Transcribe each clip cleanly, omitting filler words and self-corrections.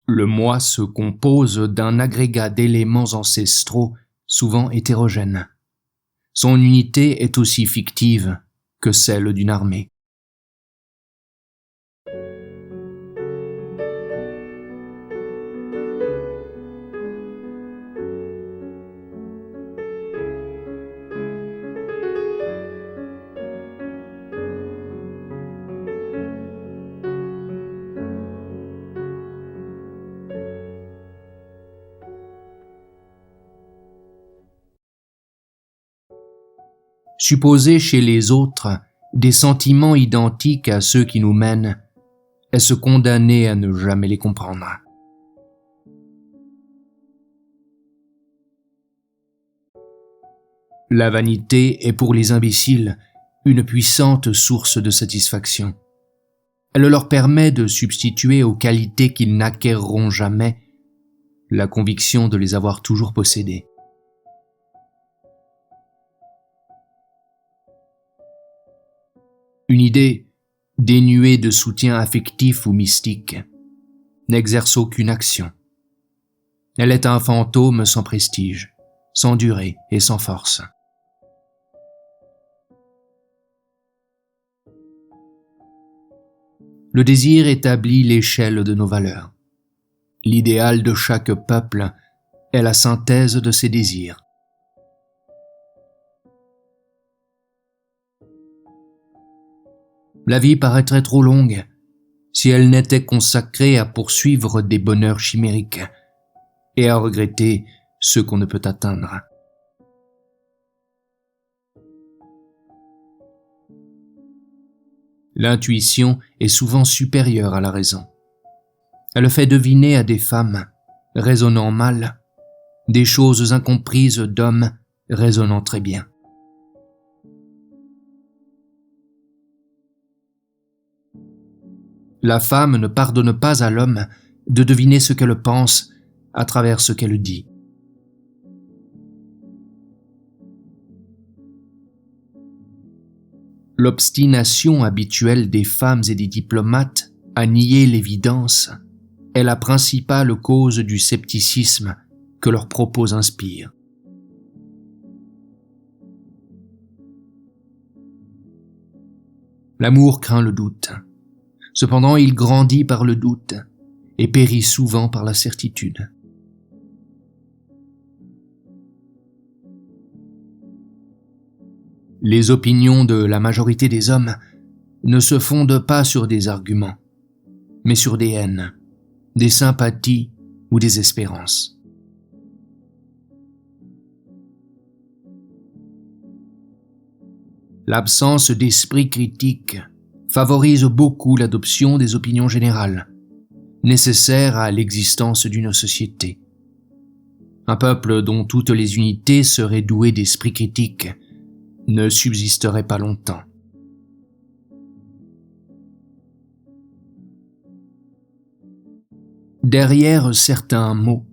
Le moi se compose d'un agrégat d'éléments ancestraux, souvent hétérogènes. Son unité est aussi fictive que celle d'une armée. Supposer chez les autres des sentiments identiques à ceux qui nous mènent est se condamner à ne jamais les comprendre. La vanité est pour les imbéciles une puissante source de satisfaction. Elle leur permet de substituer aux qualités qu'ils n'acquerront jamais la conviction de les avoir toujours possédées. Une idée, dénuée de soutien affectif ou mystique, n'exerce aucune action. Elle est un fantôme sans prestige, sans durée et sans force. Le désir établit l'échelle de nos valeurs. L'idéal de chaque peuple est la synthèse de ses désirs. La vie paraîtrait trop longue si elle n'était consacrée à poursuivre des bonheurs chimériques et à regretter ceux qu'on ne peut atteindre. L'intuition est souvent supérieure à la raison. Elle fait deviner à des femmes, raisonnant mal, des choses incomprises d'hommes raisonnant très bien. La femme ne pardonne pas à l'homme de deviner ce qu'elle pense à travers ce qu'elle dit. L'obstination habituelle des femmes et des diplomates à nier l'évidence est la principale cause du scepticisme que leurs propos inspirent. L'amour craint le doute. Cependant, il grandit par le doute et périt souvent par la certitude. Les opinions de la majorité des hommes ne se fondent pas sur des arguments, mais sur des haines, des sympathies ou des espérances. L'absence d'esprit critique favorise beaucoup l'adoption des opinions générales, nécessaires à l'existence d'une société. Un peuple dont toutes les unités seraient douées d'esprit critique ne subsisterait pas longtemps. Derrière certains mots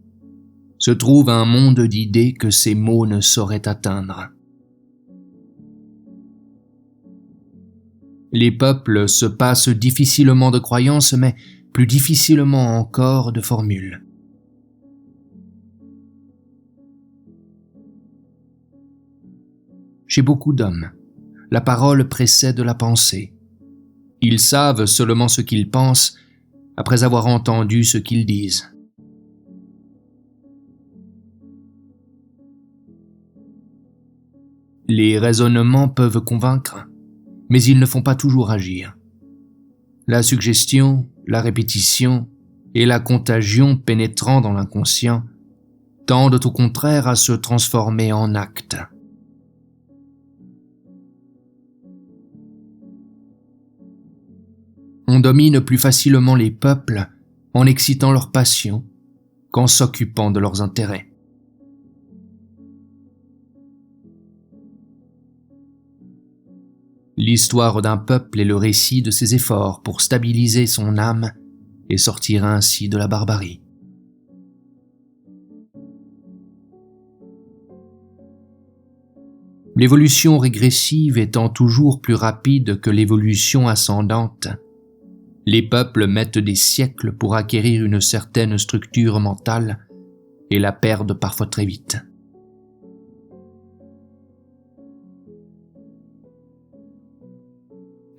se trouve un monde d'idées que ces mots ne sauraient atteindre. Les peuples se passent difficilement de croyances, mais plus difficilement encore de formules. Chez beaucoup d'hommes, la parole précède la pensée. Ils savent seulement ce qu'ils pensent après avoir entendu ce qu'ils disent. Les raisonnements peuvent convaincre, mais ils ne font pas toujours agir. La suggestion, la répétition et la contagion pénétrant dans l'inconscient tendent au contraire à se transformer en actes. On domine plus facilement les peuples en excitant leurs passions qu'en s'occupant de leurs intérêts. L'histoire d'un peuple est le récit de ses efforts pour stabiliser son âme et sortir ainsi de la barbarie. L'évolution régressive étant toujours plus rapide que l'évolution ascendante, Les peuples mettent des siècles pour acquérir une certaine structure mentale et la perdent parfois très vite.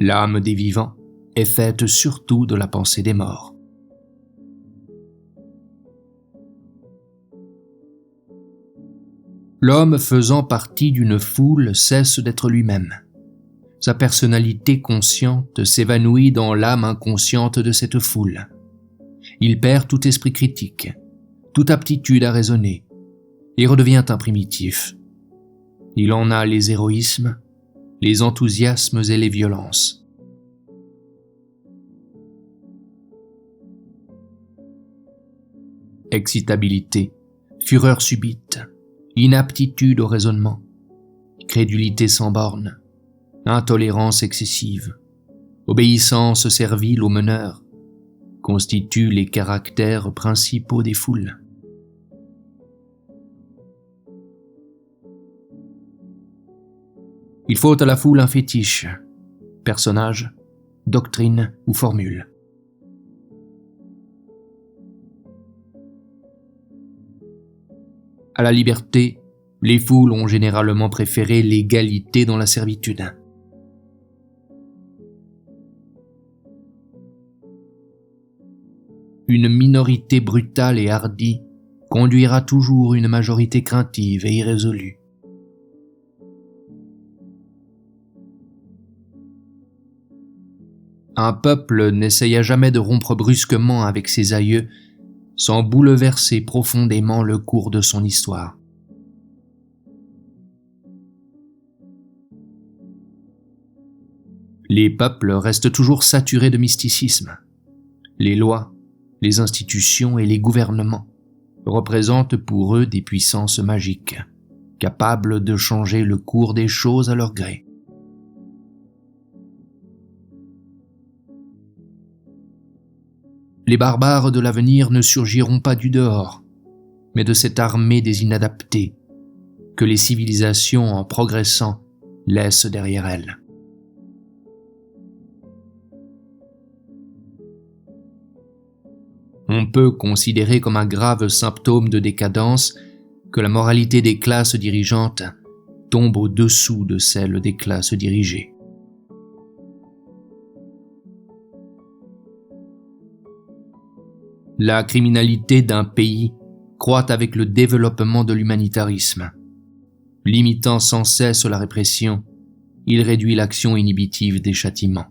L'âme des vivants est faite surtout de la pensée des morts. L'homme faisant partie d'une foule cesse d'être lui-même. Sa personnalité consciente s'évanouit dans l'âme inconsciente de cette foule. Il perd tout esprit critique, toute aptitude à raisonner, et redevient un primitif. Il en a les héroïsmes, les enthousiasmes et les violences. Excitabilité, fureur subite, inaptitude au raisonnement, crédulité sans bornes, intolérance excessive, obéissance servile aux meneurs, constituent les caractères principaux des foules. Il faut à la foule un fétiche, personnage, doctrine ou formule. À la liberté, les foules ont généralement préféré l'égalité dans la servitude. Une minorité brutale et hardie conduira toujours une majorité craintive et irrésolue. Un peuple n'essaya jamais de rompre brusquement avec ses aïeux sans bouleverser profondément le cours de son histoire. Les peuples restent toujours saturés de mysticisme. Les lois, les institutions et les gouvernements représentent pour eux des puissances magiques, capables de changer le cours des choses à leur gré. Les barbares de l'avenir ne surgiront pas du dehors, mais de cette armée des inadaptés que les civilisations, en progressant, laissent derrière elles. On peut considérer comme un grave symptôme de décadence que la moralité des classes dirigeantes tombe au-dessous de celle des classes dirigées. La criminalité d'un pays croît avec le développement de l'humanitarisme. Limitant sans cesse la répression, il réduit l'action inhibitive des châtiments.